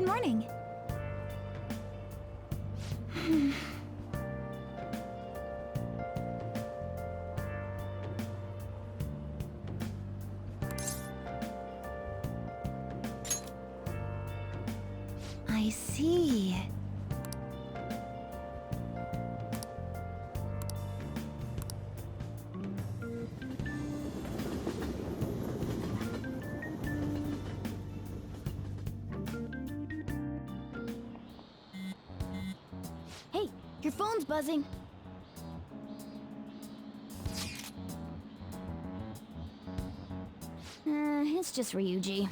Good morning. I see. Hey, your phone's buzzing. It's just Ryuji.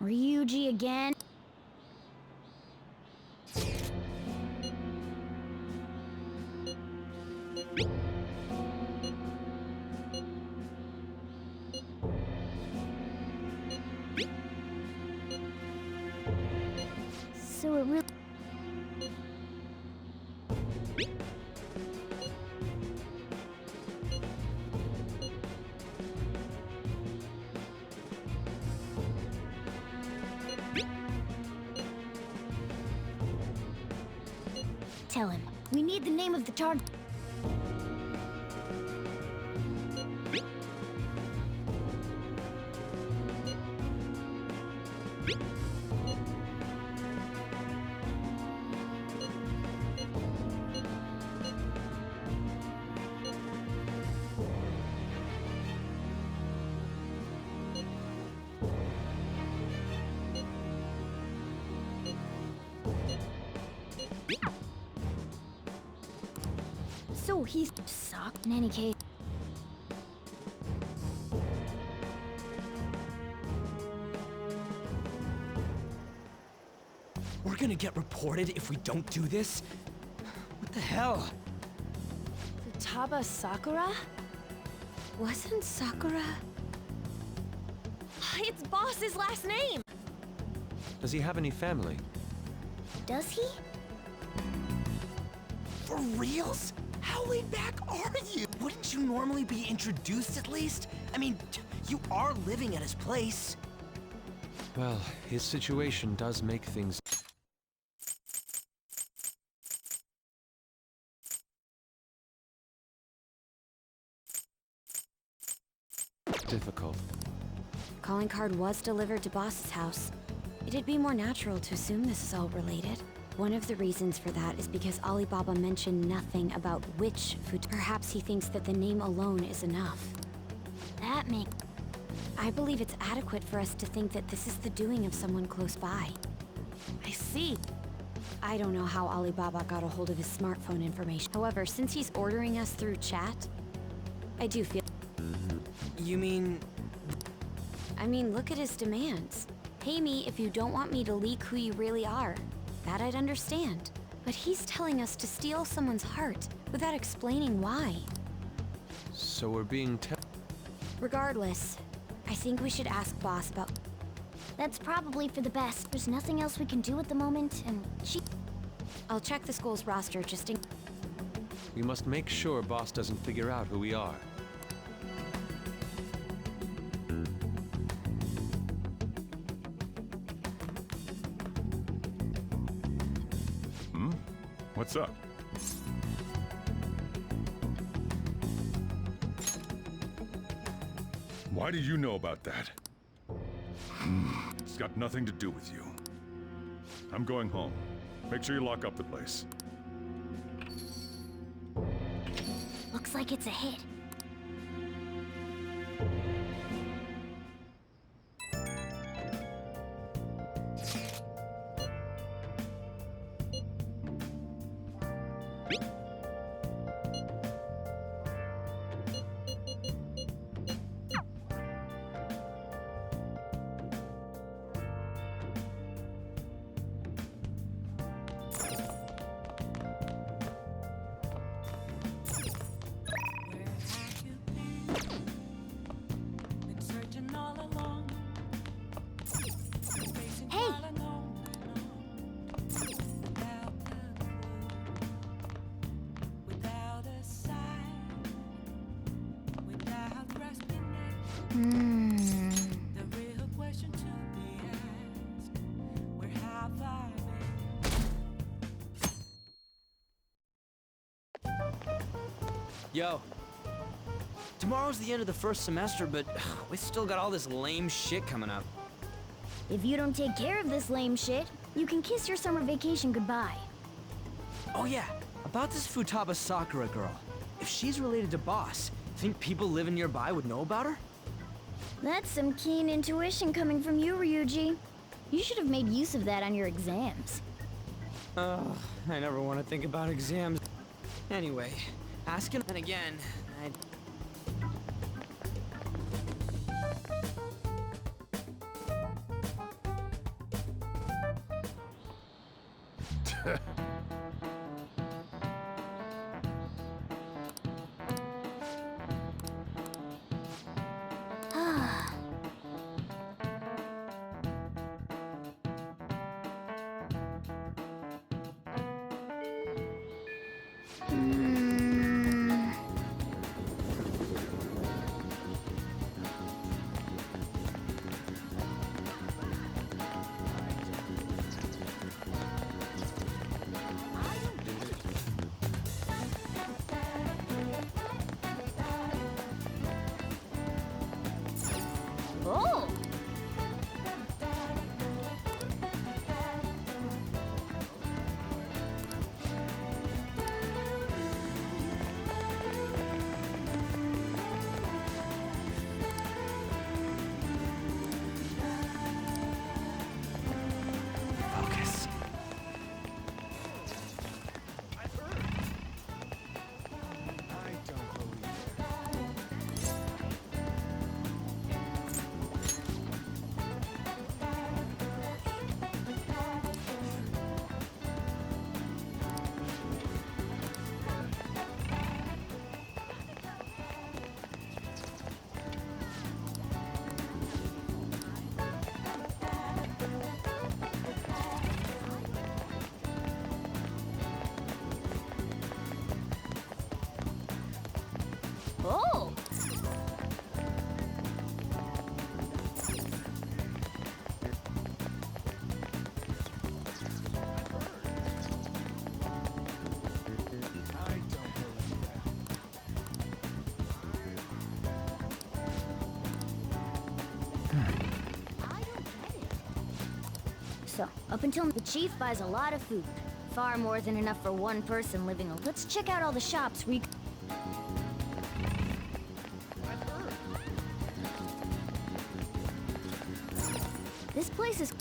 Ryuji again. So it really... Tell him. We need the name of the target. So he's sucked in any case. We're gonna get reported if we don't do this? What the hell? Futaba Sakura? Wasn't Sakura... It's Boss's last name! Does he have any family? Does he? For reals? How laid back are you? Wouldn't you normally be introduced at least? I mean, you are living at his place. Well, his situation does make things difficult. Calling card was delivered to Boss's house. It'd be more natural to assume this is all related. One of the reasons for that is because Alibaba mentioned nothing about which food. Perhaps he thinks that the name alone is enough. That makes... I believe it's adequate for us to think that this is the doing of someone close by. I see. I don't know how Alibaba got a hold of his smartphone information. However, since he's ordering us through chat, I do feel... You mean... I mean, look at his demands. Pay me if you don't want me to leak who you really are. That I'd understand. But he's telling us to steal someone's heart without explaining why. So we're being Regardless, I think we should ask Boss about... That's probably for the best. There's nothing else we can do at the moment, and I'll check the school's roster just in... We must make sure Boss doesn't figure out who we are. What's up? Why do you know about that? It's got nothing to do with you. I'm going home. Make sure you lock up the place. looks like it's a hit. Yo. Tomorrow's the end of the first semester, but we still got all this lame shit coming up. If you don't take care of this lame shit, you can kiss your summer vacation goodbye. Oh yeah, about this Futaba Sakura girl. If she's related to Boss, think people living nearby would know about her? That's some keen intuition coming from you, Ryuji. You should have made use of that on your exams. Ugh, I never want to think about exams. Anyway, asking and again, Oh! focus. Oh! So, up until the chief buys a lot of food. Far more than enough for one person living alone. Let's check out all the shops we... This place is...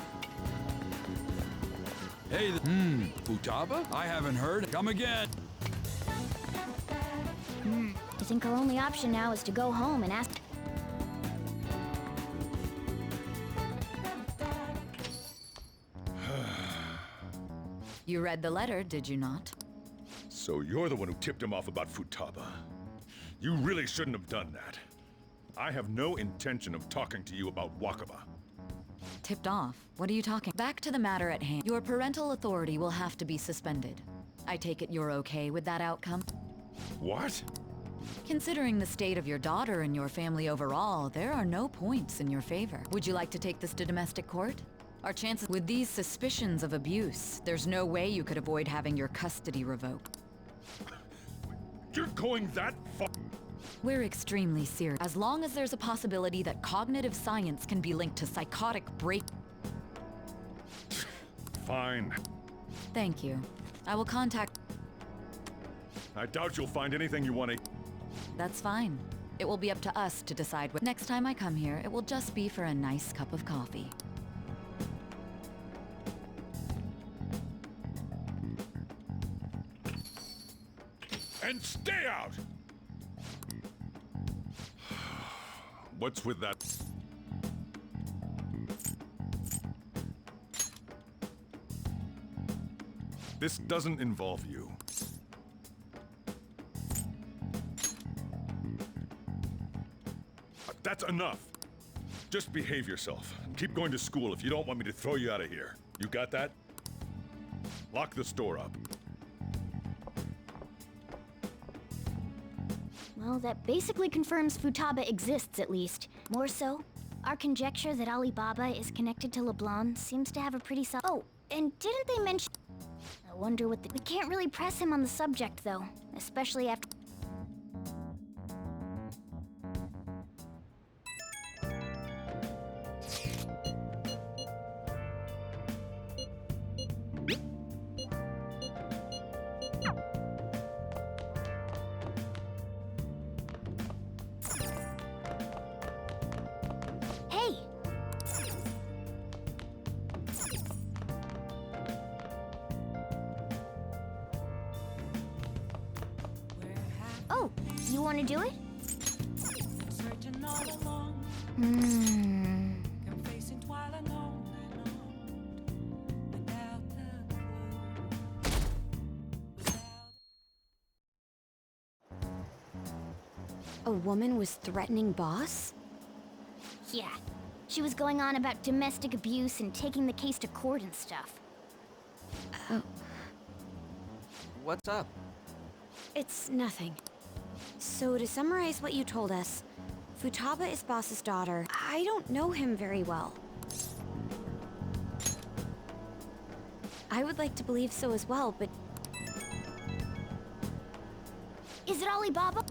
Hey, Futaba? I haven't heard. Come again. I think our only option now is to go home and ask... You read the letter, did you not? So you're the one who tipped him off about Futaba. You really shouldn't have done that. I have no intention of talking to you about Wakaba. Tipped off? What are you talking? Back to the matter at hand. Your parental authority will have to be suspended. I take it you're okay with that outcome? What? Considering the state of your daughter and your family overall, there are no points in your favor. Would you like to take this to domestic court? Our chances with these suspicions of abuse, there's no way you could avoid having your custody revoked. You're going that far? We're extremely serious. As long as there's a possibility that cognitive science can be linked to psychotic break... Fine. Thank you. I will contact... I doubt you'll find anything you want to... That's fine. It will be up to us to decide what... Next time I come here, it will just be for a nice cup of coffee. And stay out! What's with that? This doesn't involve you. That's enough. Just behave yourself. Keep going to school if you don't want me to throw you out of here. You got that? Lock the store up. Well, that basically confirms Futaba exists, at least. More so, our conjecture that Alibaba is connected to LeBlanc seems to have a pretty Oh, and didn't they mention... I wonder what the... We can't really press him on the subject, though. Especially after... You want to do it? Searching all along, confessing while alone without a clue. A woman was threatening Boss? Yeah. She was going on about domestic abuse and taking the case to court and stuff. What's up? It's nothing. So to summarize what you told us, Futaba is Boss's daughter. I don't know him very well. I would like to believe so as well, but Is it Alibaba?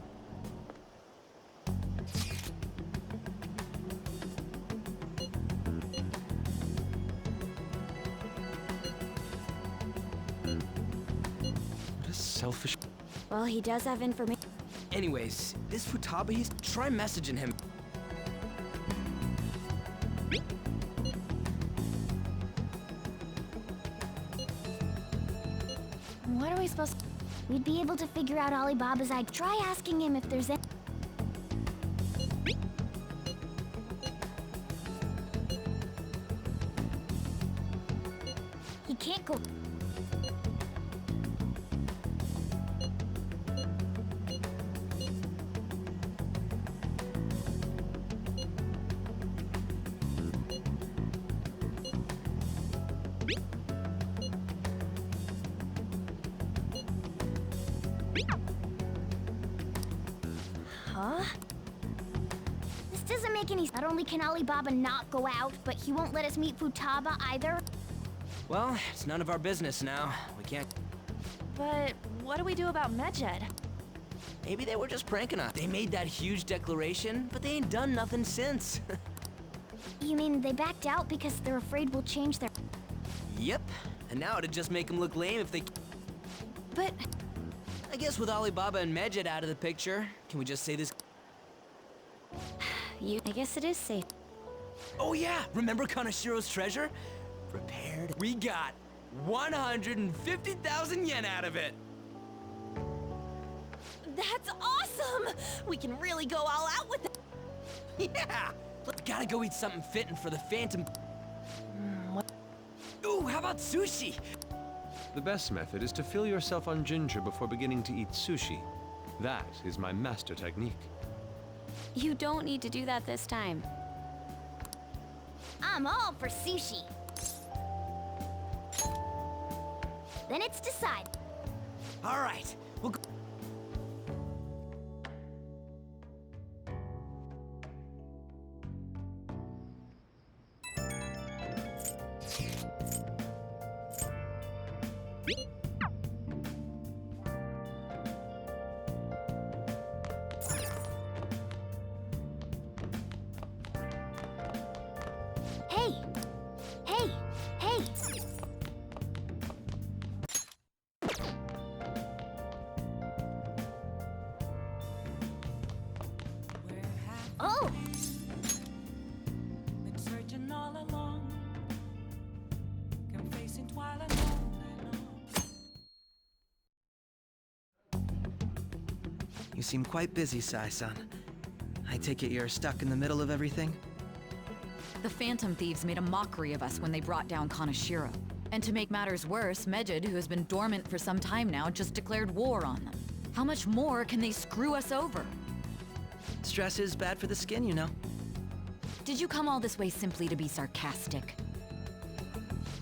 What a selfish... well, he does have information. Anyways, this Futaba, try messaging him. What are we supposed to... We'd be able to figure out Alibaba's eye. Try asking him if there's any... He can't go... Huh? This doesn't make any sense. Not only can Alibaba not go out, but he won't let us meet Futaba either. Well, it's none of our business now. We can't... But what do we do about Medjed? Maybe they were just pranking us. They made that huge declaration, but they ain't done nothing since. You mean they backed out because they're afraid we'll change their... Yep. And now it'd just make them look lame if they... But... I guess with Alibaba and Medjed out of the picture, can we just say this? I guess it is safe. Oh yeah, remember Kanashiro's treasure? Prepared. We got 150,000 yen out of it. That's awesome! We can really go all out with it. Yeah! Let's gotta go eat something fitting for the Phantom. Ooh, how about sushi? The best method is to fill yourself on ginger before beginning to eat sushi. That is my master technique. You don't need to do that this time. I'm all for sushi. Then it's decided. All right, we'll go. Hey! Hey! Hey! Oh! Been searching all along, confessing while alone. You seem quite busy, Sai-san. I take it you're stuck in the middle of everything? The Phantom Thieves made a mockery of us when they brought down Kanashiro. And to make matters worse, Medjed, who has been dormant for some time now, just declared war on them. How much more can they screw us over? Stress is bad for the skin, you know. Did you come all this way simply to be sarcastic?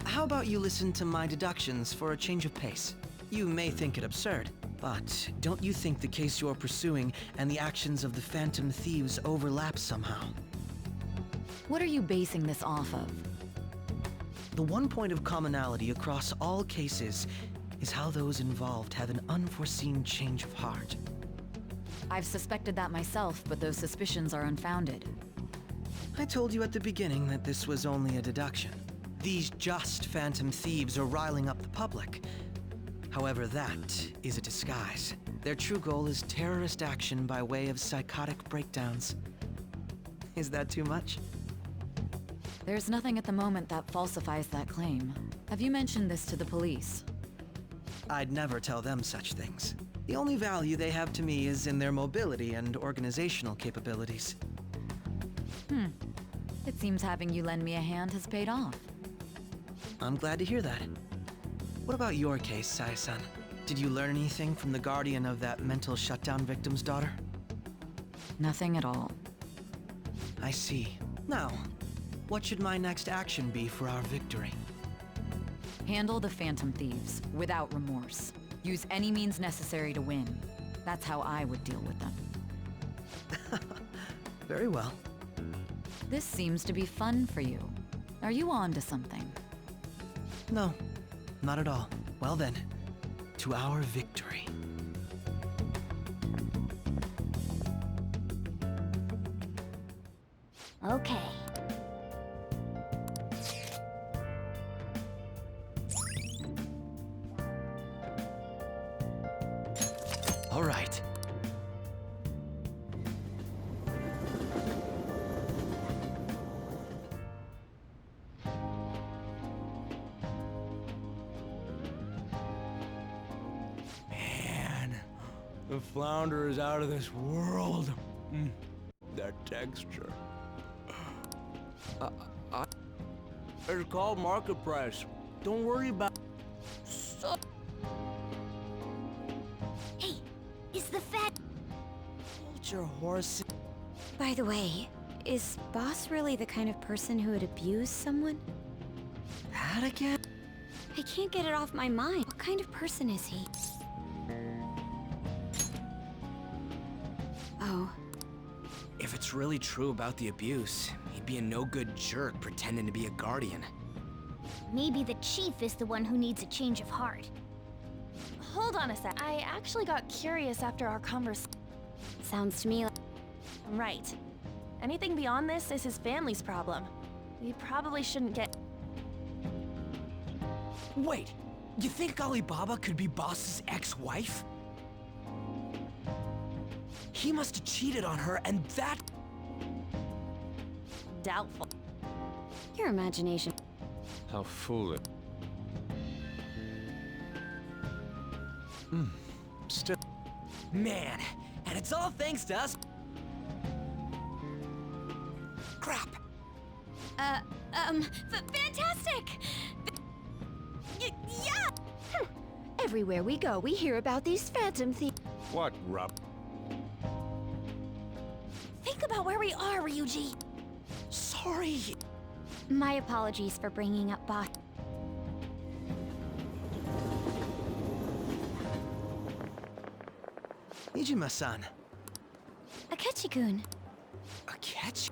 How about you listen to my deductions for a change of pace? You may think it absurd, but don't you think the case you're pursuing and the actions of the Phantom Thieves overlap somehow? What are you basing this off of? The one point of commonality across all cases is how those involved have an unforeseen change of heart. I've suspected that myself, but those suspicions are unfounded. I told you at the beginning that this was only a deduction. These just Phantom Thieves are riling up the public. However, that is a disguise. Their true goal is terrorist action by way of psychotic breakdowns. Is that too much? There's nothing at the moment that falsifies that claim. Have you mentioned this to the police? I'd never tell them such things. The only value they have to me is in their mobility and organizational capabilities. It seems having you lend me a hand has paid off. I'm glad to hear that. What about your case, Sai-san? Did you learn anything from the guardian of that mental shutdown victim's daughter? Nothing at all. I see. Now, what should my next action be for our victory? Handle the Phantom Thieves without remorse. Use any means necessary to win. That's how I would deal with them. Very well. This seems to be fun for you. Are you on to something? No, not at all. Well then, to our victory. Okay. All right. Man, the flounder is out of this world. That texture. It's called market price. Don't worry about. Hey, is the fat... Hold your horse. By the way, is Boss really the kind of person who would abuse someone? That again? I can't get it off my mind. What kind of person is he? Oh, If it's really true about the abuse, he'd be a no-good jerk pretending to be a guardian. Maybe the chief is the one who needs a change of heart. Hold on a sec. I actually got curious after our conversation. sounds to me like... Right. Anything beyond this is his family's problem. We probably shouldn't get... Wait, you think Alibaba could be Boss's ex-wife? He must have cheated on her, and that... doubtful. Your imagination. How foolish. Still. Man, and it's all thanks to us. Crap. Fantastic! Yeah! Everywhere we go, we hear about these phantom thieves. What, Rup? Think about where we are, Ryuji. Sorry. My apologies for bringing up Boss. Nijima-san, Akechi-kun. A catch?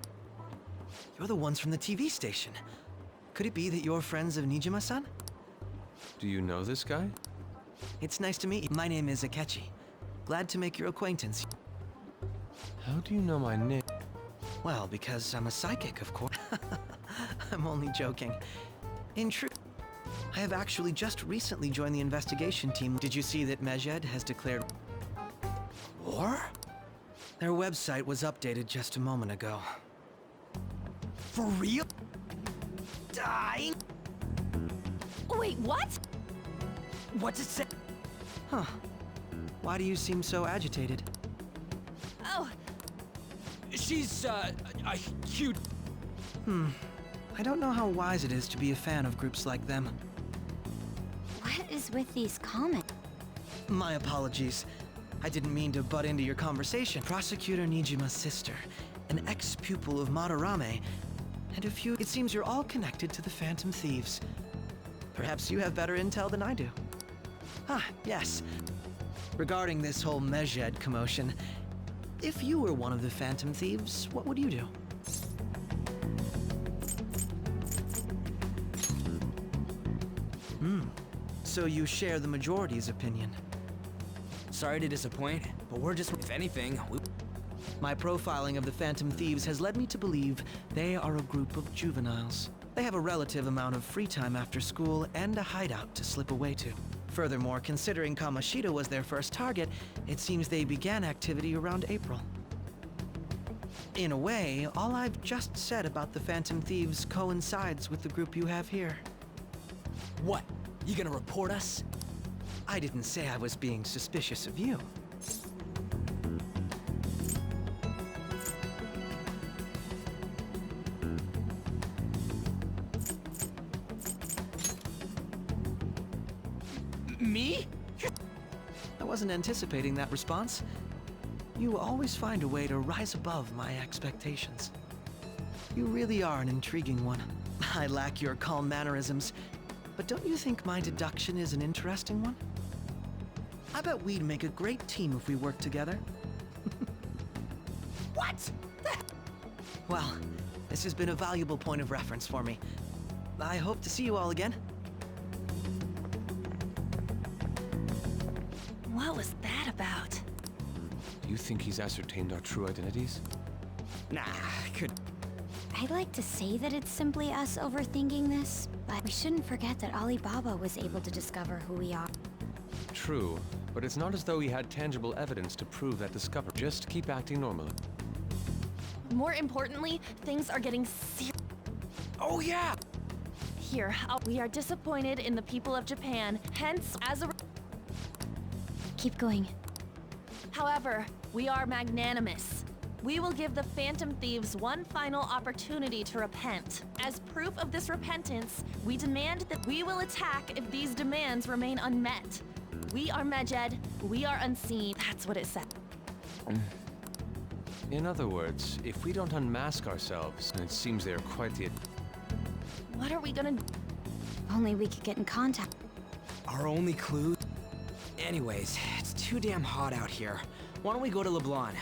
you're the ones from the TV station. Could it be that you're friends of Nijima-san? Do you know this guy? It's nice to meet you. My name is Akechi. Glad to make your acquaintance. How do you know my name? Well, because I'm a psychic, of course. I'm only joking. In truth, I have actually just recently joined the investigation team. Did you see that Mejed has declared War? their website was updated just a moment ago? For real? Dying? Wait, what? What's it say? Huh. Why do you seem so agitated? Oh, She's, a cute... I don't know how wise it is to be a fan of groups like them. What is with these comments? My apologies. I didn't mean to butt into your conversation. Prosecutor Nijima's sister, an ex-pupil of Madarame, and a few... It seems you're all connected to the Phantom Thieves. Perhaps you have better intel than I do. Ah, yes. Regarding this whole Mejed commotion, if you were one of the Phantom Thieves, what would you do? So you share the majority's opinion. Sorry to disappoint, but we're just... If anything, My profiling of the Phantom Thieves has led me to believe they are a group of juveniles. They have a relative amount of free time after school and a hideout to slip away to. Furthermore, considering Kamoshida was their first target, it seems they began activity around April. In a way, all I've just said about the Phantom Thieves coincides with the group you have here. What? You gonna report us? I didn't say I was being suspicious of you. Me? I wasn't anticipating that response. You always find a way to rise above my expectations. You really are an intriguing one. I lack your calm mannerisms, but don't you think my deduction is an interesting one? I bet we'd make a great team if we worked together. What? Well, this has been a valuable point of reference for me. I hope to see you all again. What was that about? Do you think he's ascertained our true identities? Nah, could... I'd like to say that it's simply us overthinking this, but we shouldn't forget that Alibaba was able to discover who we are. True, but it's not as though he had tangible evidence to prove that discovery. Just keep acting normally. More importantly, things are getting serious. Oh yeah! Here, we are disappointed in the people of Japan, hence, as a... Keep going. However, we are magnanimous. We will give the Phantom Thieves one final opportunity to repent. As proof of this repentance, we demand that we will attack if these demands remain unmet. We are Medjed, we are unseen. That's what it said. In other words, if we don't unmask ourselves, and it seems they are quite the... What are we gonna do? Only we could get in contact. Our only clue? Anyways, it's too damn hot out here. Why don't we go to LeBlanc?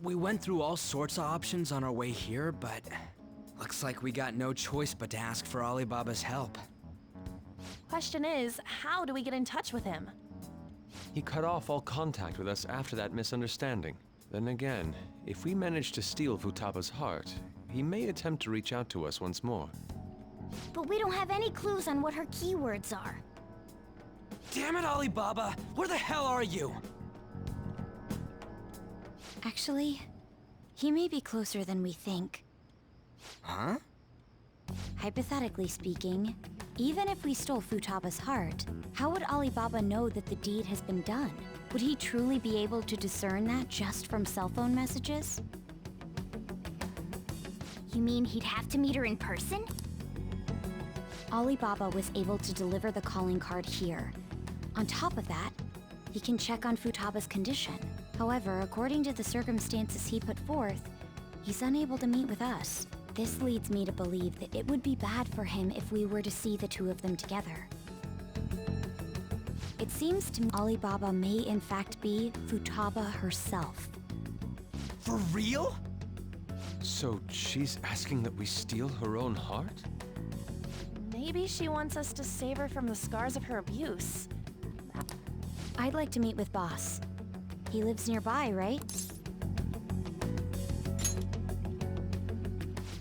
We went through all sorts of options on our way here, but looks like we got no choice but to ask for Alibaba's help. Question is, how do we get in touch with him? He cut off all contact with us after that misunderstanding. Then again, if we manage to steal Futaba's heart, he may attempt to reach out to us once more. But we don't have any clues on what her keywords are. Damn it, Alibaba! Where the hell are you? Actually, he may be closer than we think. Huh? Hypothetically speaking, even if we stole Futaba's heart, how would Alibaba know that the deed has been done? Would he truly be able to discern that just from cell phone messages? You mean he'd have to meet her in person? Alibaba was able to deliver the calling card here. On top of that, he can check on Futaba's condition. However, according to the circumstances he put forth, he's unable to meet with us. This leads me to believe that it would be bad for him if we were to see the two of them together. It seems to me Alibaba may in fact be Futaba herself. For real? So she's asking that we steal her own heart? Maybe she wants us to save her from the scars of her abuse. I'd like to meet with Boss. He lives nearby, right?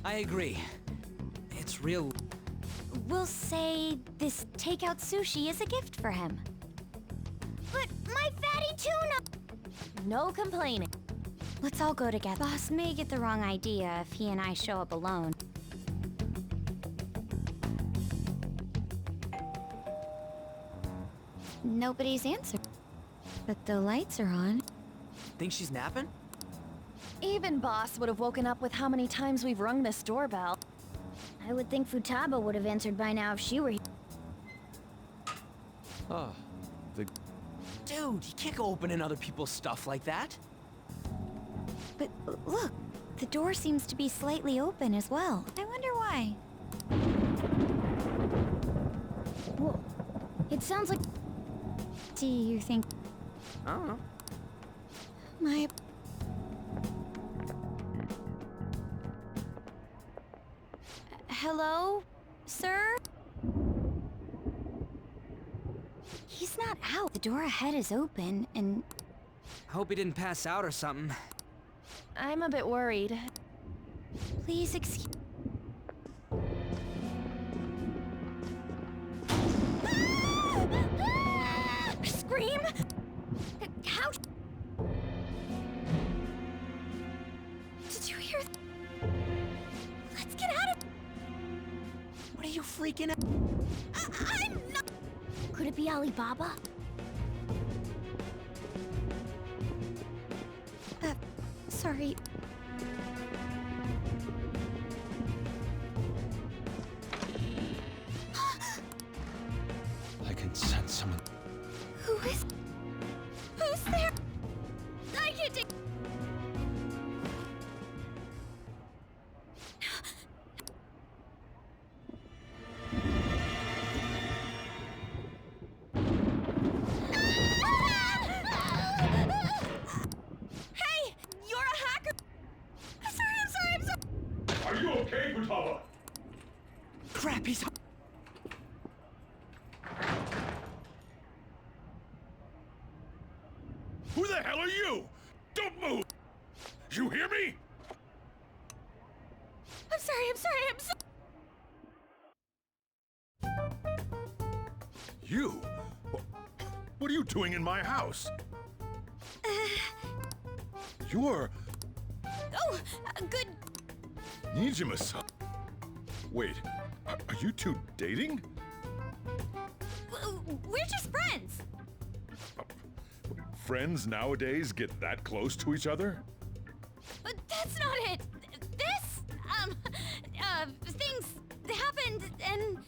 I agree. It's real... We'll say this takeout sushi is a gift for him. But my fatty tuna! No complaining. Let's all go together. Boss may get the wrong idea if he and I show up alone. Nobody's answered. But the lights are on. Think she's napping? Even Boss would have woken up with how many times we've rung this doorbell. I would think Futaba would have answered by now if she were here. Ah, the... Dude, you can't go opening other people's stuff like that. But look, the door seems to be slightly open as well. I wonder why. Whoa. It sounds like... Do you think... I don't know. My... Hello, sir? He's not out. The door ahead is open, and... I hope he didn't pass out or something. I'm a bit worried. Please excuse... Scream? How... Did you hear... Let's get out of... freaking out? I'm not. Could it be Alibaba? Sorry. I can sense someone. Who's there? I can't take. Hey! You're a hacker! I'm sorry. Are you okay, Futaba? Crap, he's... Who the hell are you? Don't move! You hear me? I'm sorry. You? What are you doing in my house? You're Oh, good. Nijima-san. Wait, are you two dating? We're just friends. Friends nowadays get that close to each other? But that's not it. This, things happened and...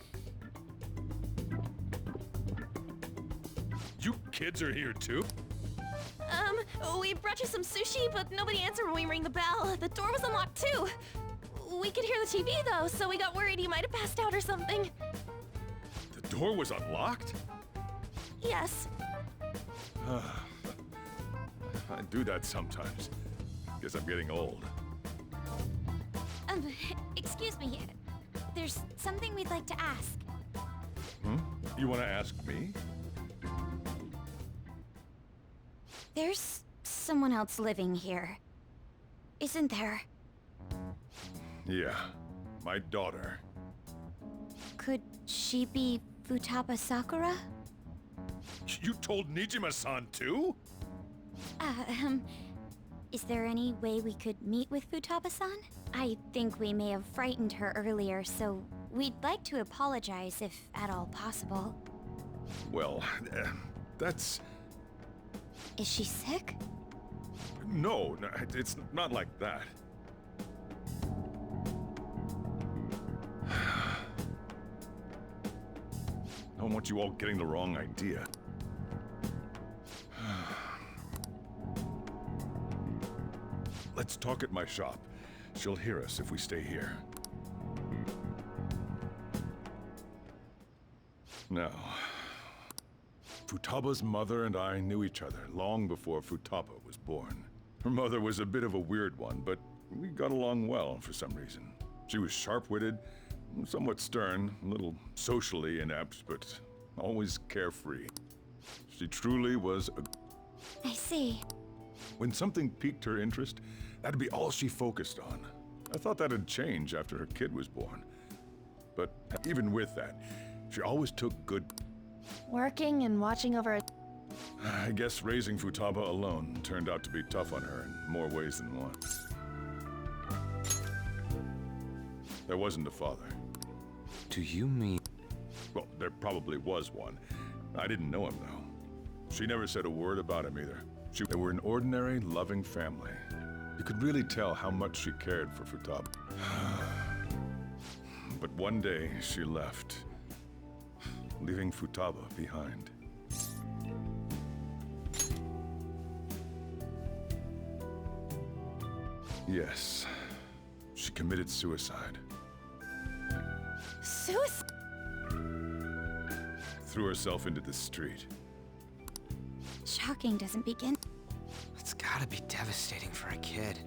You kids are here too? We brought you some sushi, but nobody answered when we rang the bell. The door was unlocked too. We could hear the TV though, so we got worried you might have passed out or something. The door was unlocked? Yes. I do that sometimes. Guess I'm getting old. Excuse me. There's something we'd like to ask. You want to ask me? There's someone else living here. Isn't there? Yeah, my daughter. Could she be Futaba Sakura? You told Nijima-san too? Is there any way we could meet with Futaba-san? I think we may have frightened her earlier, so we'd like to apologize if at all possible. Well, that's... Is she sick? No, it's not like that. I don't want you all getting the wrong idea. Let's talk at my shop. She'll hear us if we stay here. Now, Futaba's mother and I knew each other long before Futaba was born. Her mother was a bit of a weird one, but we got along well for some reason. She was sharp-witted, somewhat stern, a little socially inept, but always carefree. She truly was a... I see. When something piqued her interest, that'd be all she focused on. I thought that'd change after her kid was born. But even with that, she always took good... Working and watching over... I guess raising Futaba alone turned out to be tough on her in more ways than one. There wasn't a father. Do you mean... Well, there probably was one. I didn't know him, though. She never said a word about him either. They were an ordinary, loving family. You could really tell how much she cared for Futaba. But one day, she left, leaving Futaba behind. Yes, she committed suicide. Suicide? Threw herself into the street. Shocking doesn't begin. It's gotta be devastating for a kid.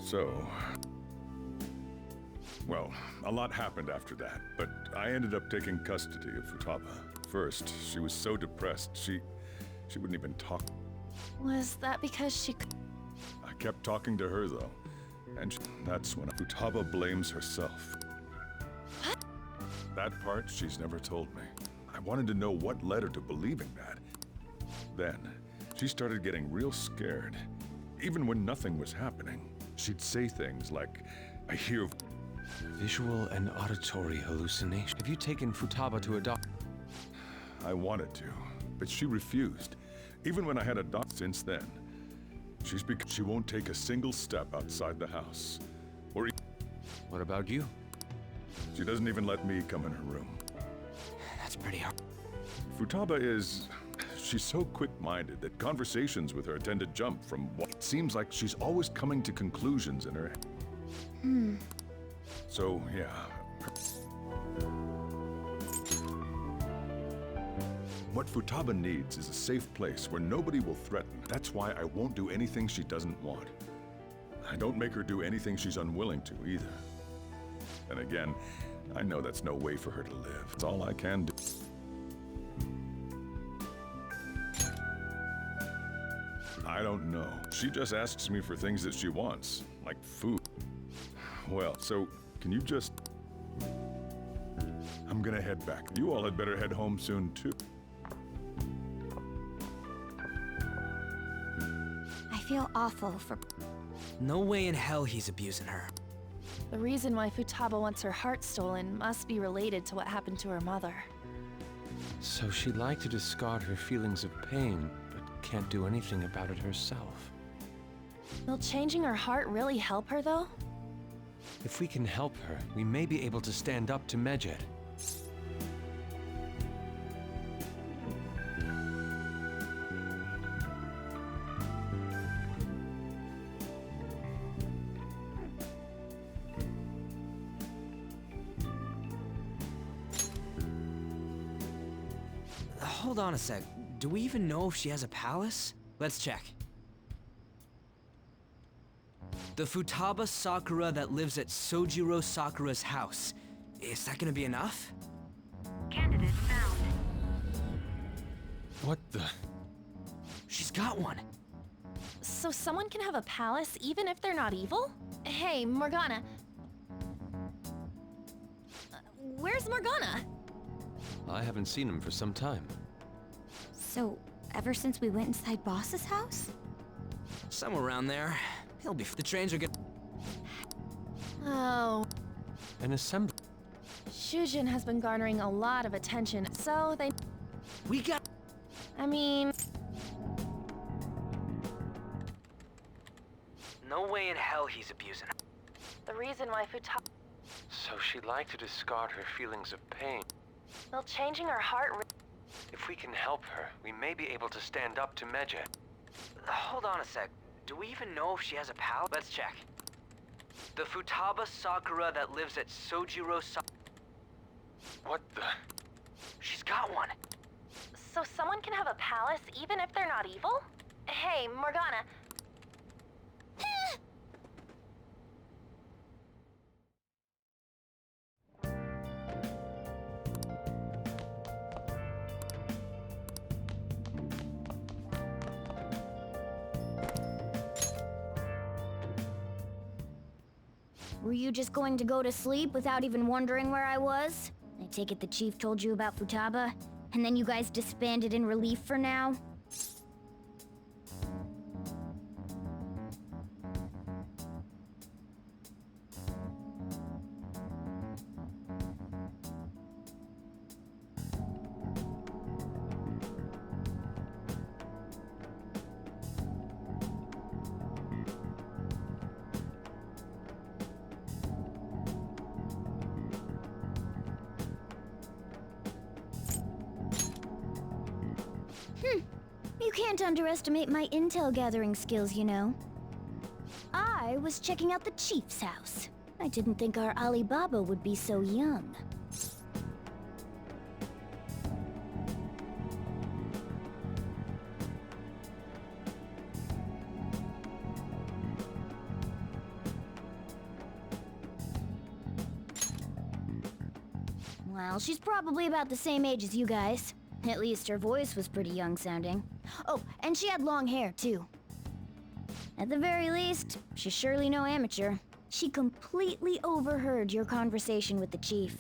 So... Well, a lot happened after that, but I ended up taking custody of Futaba. First, she was so depressed, she wouldn't even talk. Was that because she... I kept talking to her, though, and that's when Futaba blames herself. What? That part she's never told me. I wanted to know what led her to believing that. Then, she started getting real scared. Even when nothing was happening, she'd say things like, I hear... Visual and auditory hallucination. Have you taken Futaba to a doctor? I wanted to, but she refused. Even when I had a doctor since then. She won't take a single step outside the house. What about you? She doesn't even let me come in her room. That's pretty hard. Futaba is... She's so quick-minded that conversations with her tend to jump from what it seems like she's always coming to conclusions in her head. So, yeah. What Futaba needs is a safe place where nobody will threaten. That's why I won't do anything she doesn't want. I don't make her do anything she's unwilling to, either. And again, I know that's no way for her to live. It's all I can do. I don't know. She just asks me for things that she wants, like food. Well, so, can you just... I'm gonna head back. You all had better head home soon, too. I feel awful for... No way in hell he's abusing her. The reason why Futaba wants her heart stolen must be related to what happened to her mother. So she'd like to discard her feelings of pain, but can't do anything about it herself. Will changing her heart really help her, though? If we can help her, we may be able to stand up to Medjed. Hold on a sec. Do we even know if she has a palace? Let's check. The Futaba Sakura that lives at Sojiro Sakura's house. Is that gonna be enough? Candidate found. What the? She's got one. So someone can have a palace even if they're not evil? Hey, Morgana. Where's Morgana? I haven't seen him for some time. So, ever since we went inside Boss's house? Somewhere around there. He'll be... The trains are good. Oh. An assembly. Shujin has been garnering a lot of attention, so they... We got... I mean... No way in hell he's abusing her. The reason why Futaba... So she'd like to discard her feelings of pain. Will changing her heart... If we can help her, we may be able to stand up to Medjed. Hold on a sec. Do we even know if she has a palace? Let's check. The Futaba Sakura that lives at Sojiro What the? She's got one. So someone can have a palace even if they're not evil? Hey, Morgana. Were you just going to go to sleep without even wondering where I was? I take it the chief told you about Futaba, and then you guys disbanded in relief for now? You can't underestimate my intel gathering skills, you know. I was checking out the chief's house. I didn't think our Alibaba would be so young. Well, she's probably about the same age as you guys. At least her voice was pretty young sounding. Oh, and she had long hair, too. At the very least, she's surely no amateur. She completely overheard your conversation with the chief.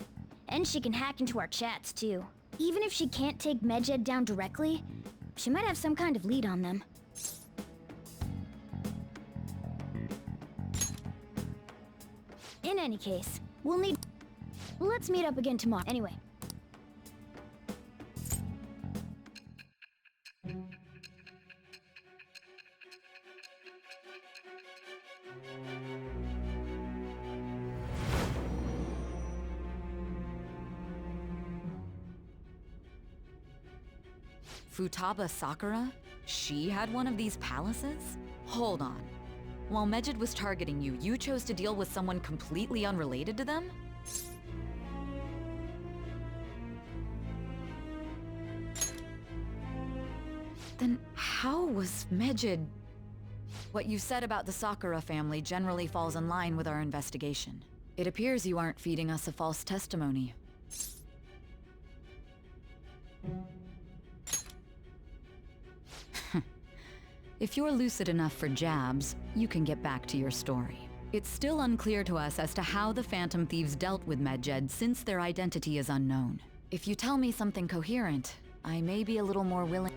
And she can hack into our chats, too. Even if she can't take Medjed down directly, she might have some kind of lead on them. In any case, We'll need... Let's meet up again tomorrow. Anyway. Futaba Sakura? She had one of these palaces? Hold on. While Mejid was targeting you, you chose to deal with someone completely unrelated to them? Then how was Mejid... What you said about the Sakura family generally falls in line with our investigation. It appears you aren't feeding us a false testimony. If you're lucid enough for jabs, you can get back to your story. It's still unclear to us as to how the Phantom Thieves dealt with Medjed since their identity is unknown. If you tell me something coherent, I may be a little more willing.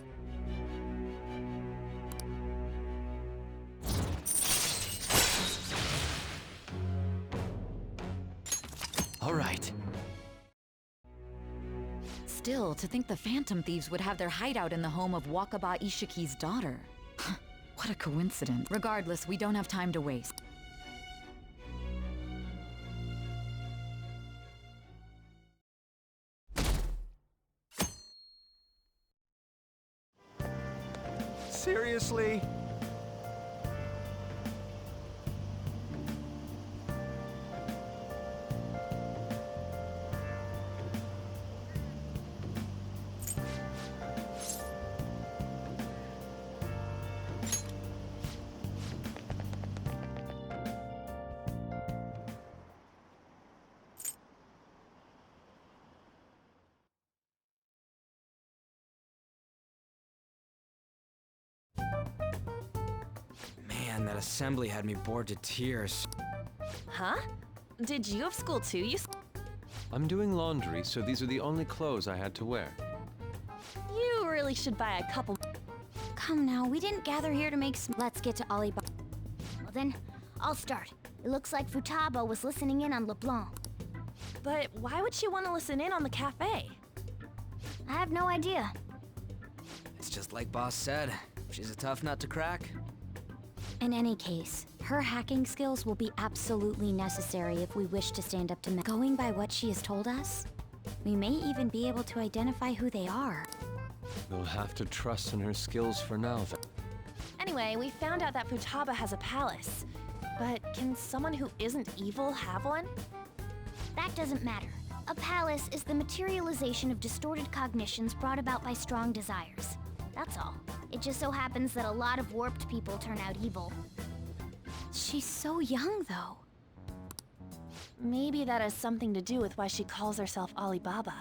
All right. Still, to think the Phantom Thieves would have their hideout in the home of Wakaba Ishiki's daughter. What a coincidence. Regardless, we don't have time to waste. Seriously? Man, that assembly had me bored to tears. Huh? Did you have school too? I'm doing laundry, so these are the only clothes I had to wear. You really should buy a couple. Come now, we didn't gather here to make Let's get to Alibaba. Well then, I'll start. It looks like Futaba was listening in on LeBlanc. But why would she want to listen in on the cafe? I have no idea. It's just like Boss said. She's a tough nut to crack. In any case, her hacking skills will be absolutely necessary if we wish to stand up to men. Going by what she has told us, we may even be able to identify who they are. We'll have to trust in her skills for now, then. Anyway, we found out that Futaba has a palace. But can someone who isn't evil have one? That doesn't matter. A palace is the materialization of distorted cognitions brought about by strong desires. That's all. It just so happens that a lot of warped people turn out evil. She's so young, though. Maybe that has something to do with why she calls herself Alibaba.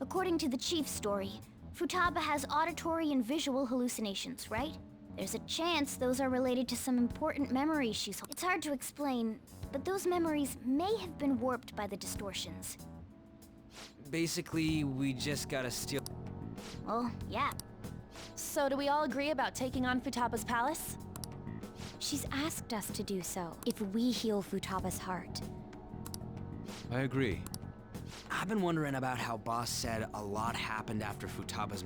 According to the chief's story, Futaba has auditory and visual hallucinations, right? There's a chance those are related to some important memories she's... It's hard to explain, but those memories may have been warped by the distortions. Basically, we just gotta steal... Well, yeah. So do we all agree about taking on Futaba's palace? She's asked us to do so, if we heal Futaba's heart. I agree. I've been wondering about how Boss said a lot happened after Futaba's...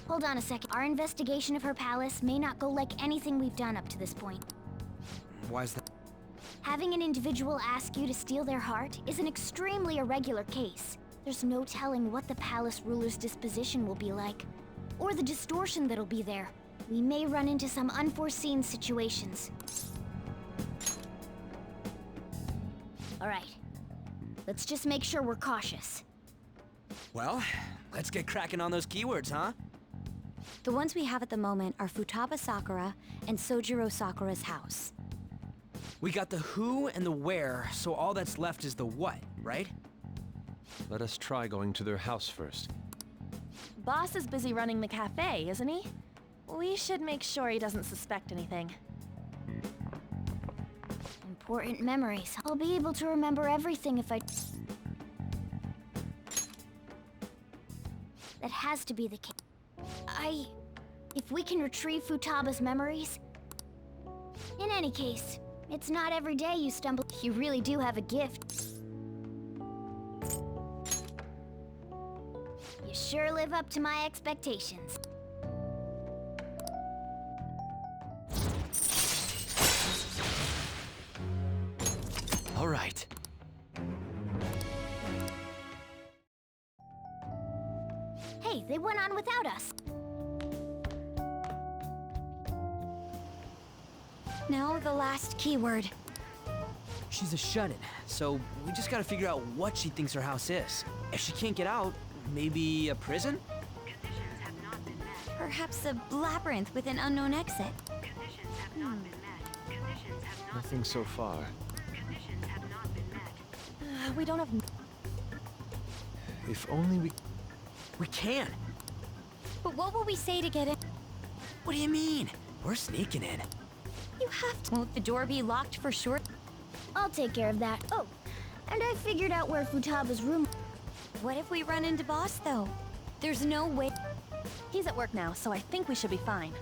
Hold on a second. Our investigation of her palace may not go like anything we've done up to this point. Why's that? Having an individual ask you to steal their heart is an extremely irregular case. There's no telling what the palace ruler's disposition will be like, or the distortion that'll be there. We may run into some unforeseen situations. All right. Let's just make sure we're cautious. Well, let's get cracking on those keywords, huh? The ones we have at the moment are Futaba Sakura and Sojiro Sakura's house. We got the who and the where, so all that's left is the what, right? Let us try going to their house first. Boss is busy running the cafe, isn't he? We should make sure he doesn't suspect anything. Important memories. I'll be able to remember everything if I... That has to be the case. If we can retrieve Futaba's memories... In any case, It's not every day you stumble. You really do have a gift. You sure live up to my expectations. All right. Hey, they went on without us. Now the last keyword. She's a shut-in, so we just gotta figure out what she thinks her house is. If she can't get out, maybe a prison? Perhaps a labyrinth with an unknown exit. Nothing so far. We don't have. If only we... We can. But what will we say to get in? What do you mean? We're sneaking in. You have to. Won't the door be locked for sure? I'll take care of that. Oh, and I figured out where Futaba's room. What if we run into Boss, though? There's no way. He's at work now, so I think we should be fine.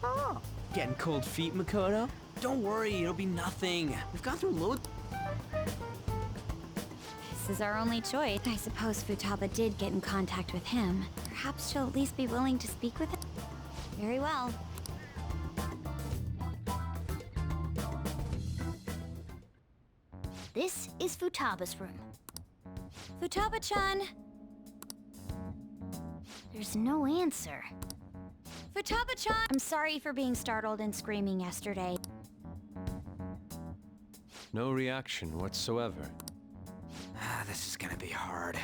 Oh. Getting cold feet, Makoto? Don't worry, it'll be nothing. We've gone through loads. This is our only choice. I suppose Futaba did get in contact with him. Perhaps she'll at least be willing to speak with him. Very well. This is Futaba's room. Futaba-chan! There's no answer. Futaba-chan! I'm sorry for being startled and screaming yesterday. No reaction whatsoever. This is gonna be hard.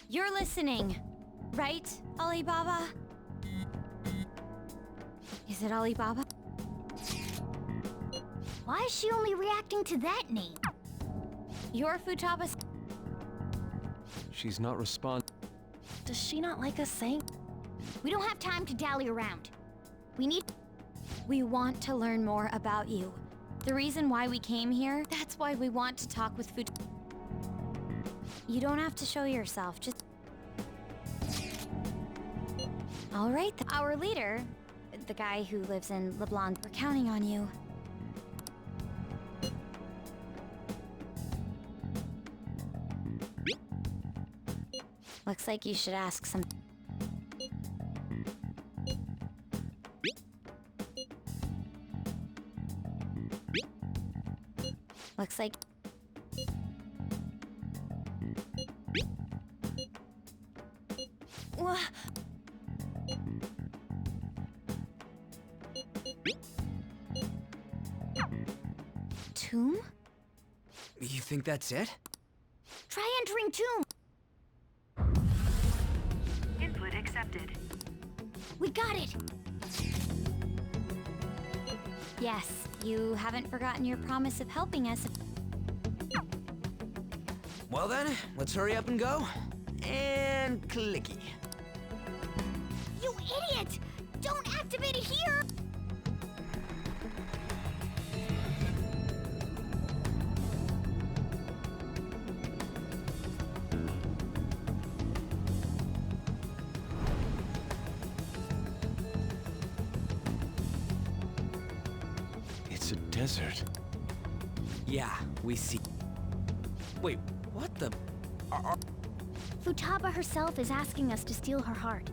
You're listening, right, Alibaba? Is it Alibaba? Why is she only reacting to that name? You're Futaba's... She's not responding. Does she not like us saying? We don't have time to dally around. We want to learn more about you. The reason why we came here, that's why we want to talk with Futaba. You don't have to show yourself, just... All right, our leader, the guy who lives in LeBlanc, we're counting on you. Looks like you should ask some... Looks like... Wha- Tomb? You think that's it? Try entering tomb. Input accepted. We got it. Yes, you haven't forgotten your promise of helping us. Well then, let's hurry up and go. And clicky. You idiot! Don't activate it here! It's a desert. Yeah, we see. Wait, what the? Futaba herself is asking us to steal her heart.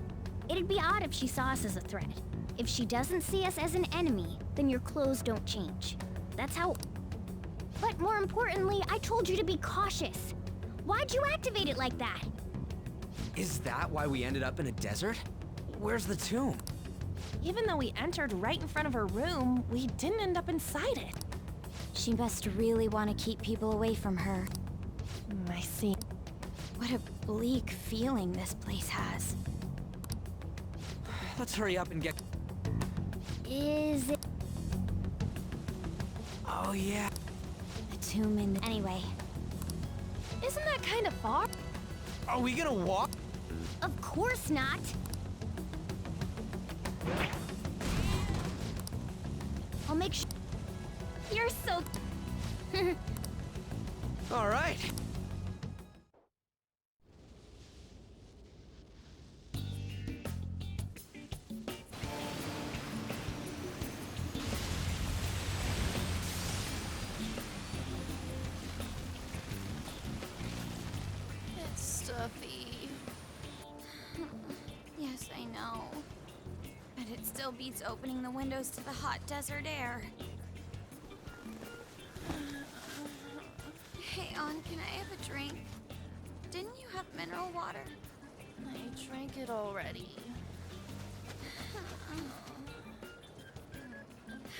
It'd be odd if she saw us as a threat. If she doesn't see us as an enemy, then your clothes don't change. That's how... But more importantly, I told you to be cautious. Why'd you activate it like that? Is that why we ended up in a desert? Where's the tomb? Even though we entered right in front of her room, we didn't end up inside it. She must really want to keep people away from her. I see. What a bleak feeling this place has. Let's hurry up and get... Is it... Oh yeah. The tomb in the... Anyway. Isn't that kind of far? Are we gonna walk? Of course not. I'll make sure... You're so... All right. still beats opening the windows to the hot desert air. Hey, On, can I have a drink? Didn't you have mineral water? I drank it already.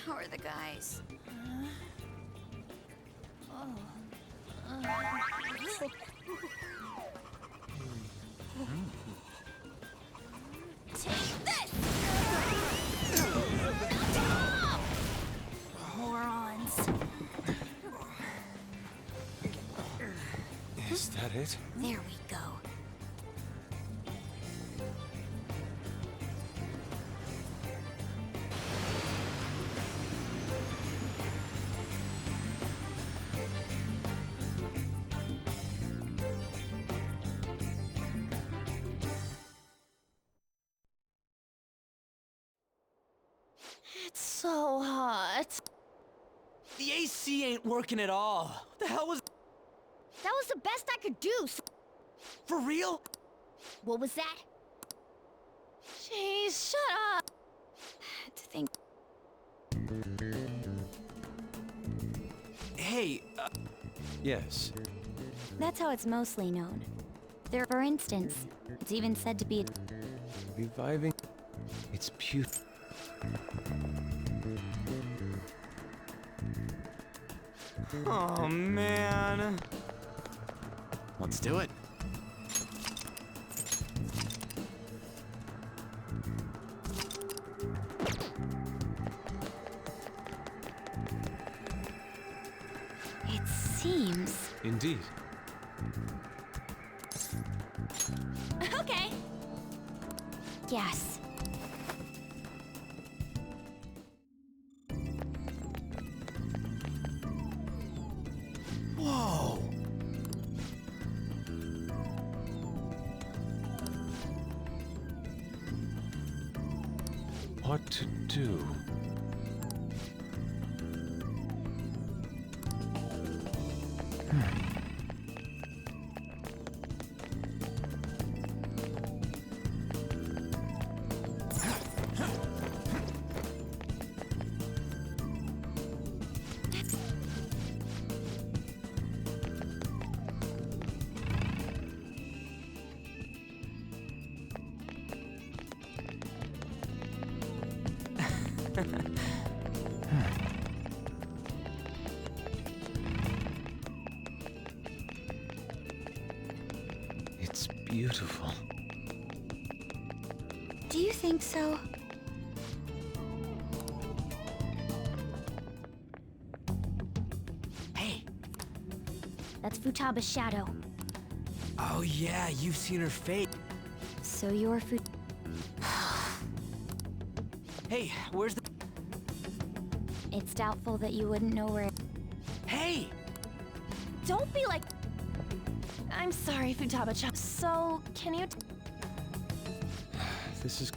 How are the guys? Take this! Morons. Is that it? There we go. It's so hot. The AC ain't working at all. What the hell was... That was the best I could do. For real? What was that? Jeez, shut up. To think. Hey, Yes. That's how it's mostly known. For instance, it's even said to be Reviving. It's beautiful. oh man. Let's do it. It seems. Indeed. Okay. Yes. Whoa. What to do? It's beautiful. Do you think so? Hey. That's Futaba's shadow. Oh yeah, you've seen her face. So you're Hey, where's the... It's doubtful that you wouldn't know where. Hey! Don't be like... I'm sorry, Futaba-chan. So, can you... This is...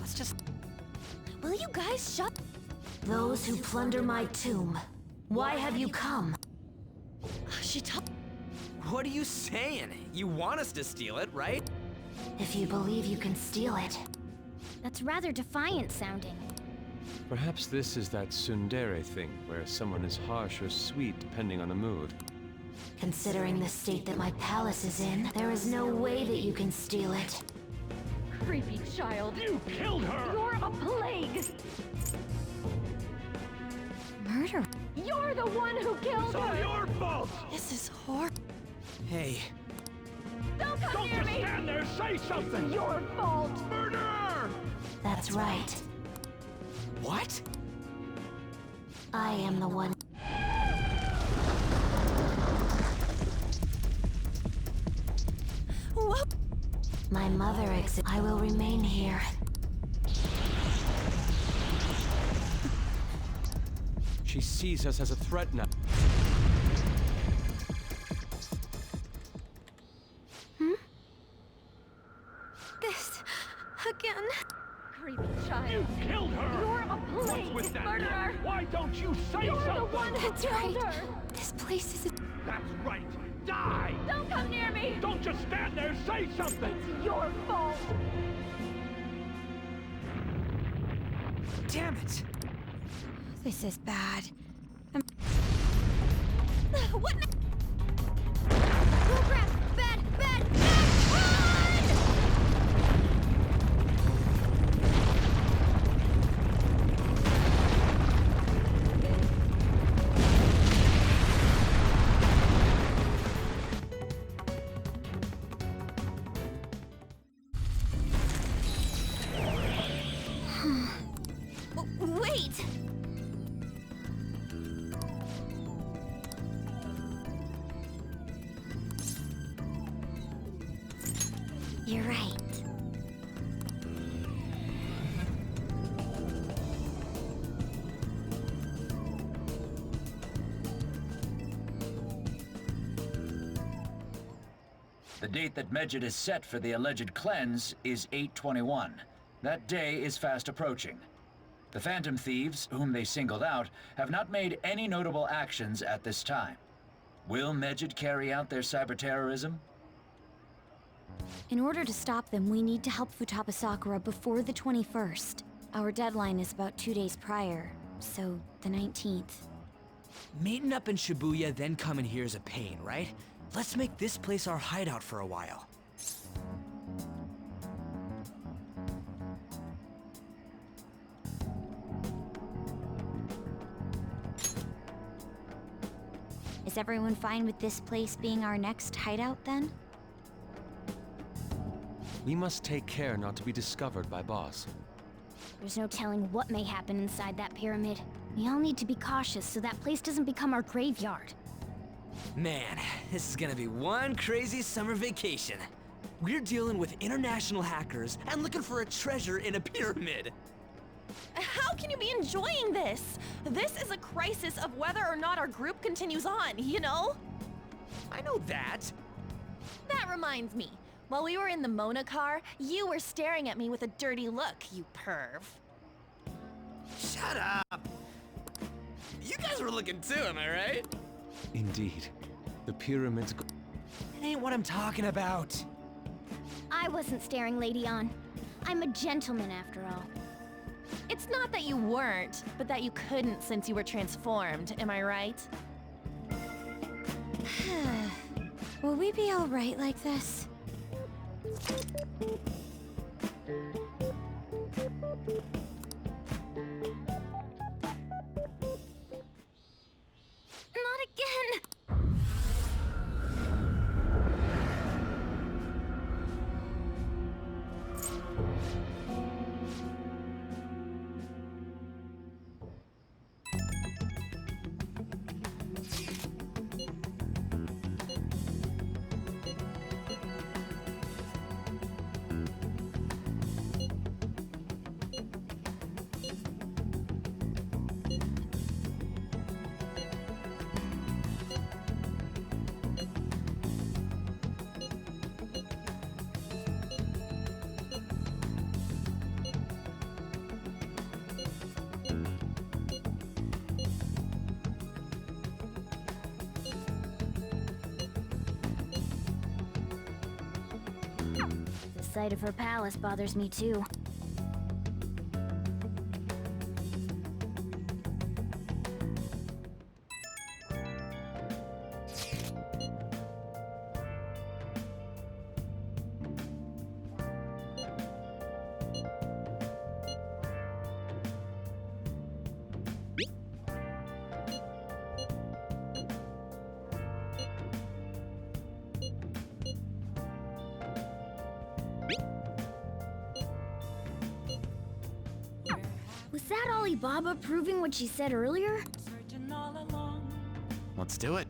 Let's just... Will you guys shut... Those who plunder my tomb, why have you come? She told... What are you saying? You want us to steal it, right? If you believe you can steal it. That's rather defiant sounding. Perhaps this is that tsundere thing, where someone is harsh or sweet depending on the mood. Considering the state that my palace is in, there is no way that you can steal it. Creepy child. You killed her! You're a plague. Murder. You're the one who killed It's all her. your fault! This is horrible. Hey. Don't come Don't near just me. stand there, say something! It's your fault. Murderer! That's right. What? I am the one. What? My mother I will remain here. She sees us as a threat now. This again. Creepy child. You killed her! You're a What's plague, with that murderer. look? Why don't you say You're something? the one who That's killed right. her. This place is. That's right! Die! Don't come near me. Don't just stand there, say something! It's your fault. Damn it! This is bad. What? Oh crap! Bad! Bad! Bad! Run! Wait! You're right. The date that Medjed is set for the alleged cleanse is 8/21. That day is fast approaching. The Phantom Thieves, whom they singled out, have not made any notable actions at this time. Will Medjed carry out their cyber-terrorism? In order to stop them, we need to help Futaba Sakura before the 21st. Our deadline is about 2 days prior, so the 19th. Meeting up in Shibuya, then coming here is a pain, right? Let's make this place our hideout for a while. Is everyone fine with this place being our next hideout, then? We must take care not to be discovered by Boss. There's no telling what may happen inside that pyramid. We all need to be cautious so that place doesn't become our graveyard. Man, this is gonna be one crazy summer vacation. We're dealing with international hackers and looking for a treasure in a pyramid. How can you be enjoying this? This is a crisis of whether or not our group continues on, you know? I know that. That reminds me. While we were in the Mona car, you were staring at me with a dirty look, you perv. Shut up! You guys were looking too, am I right? Indeed. The pyramids... It ain't what I'm talking about. I wasn't staring Lady On. I'm a gentleman after all. It's not that you weren't, but that you couldn't since you were transformed, am I right? Will we be alright like this? Not again! The sight of her palace bothers me too. Was that Alibaba proving what she said earlier? Searching all along. Let's do it.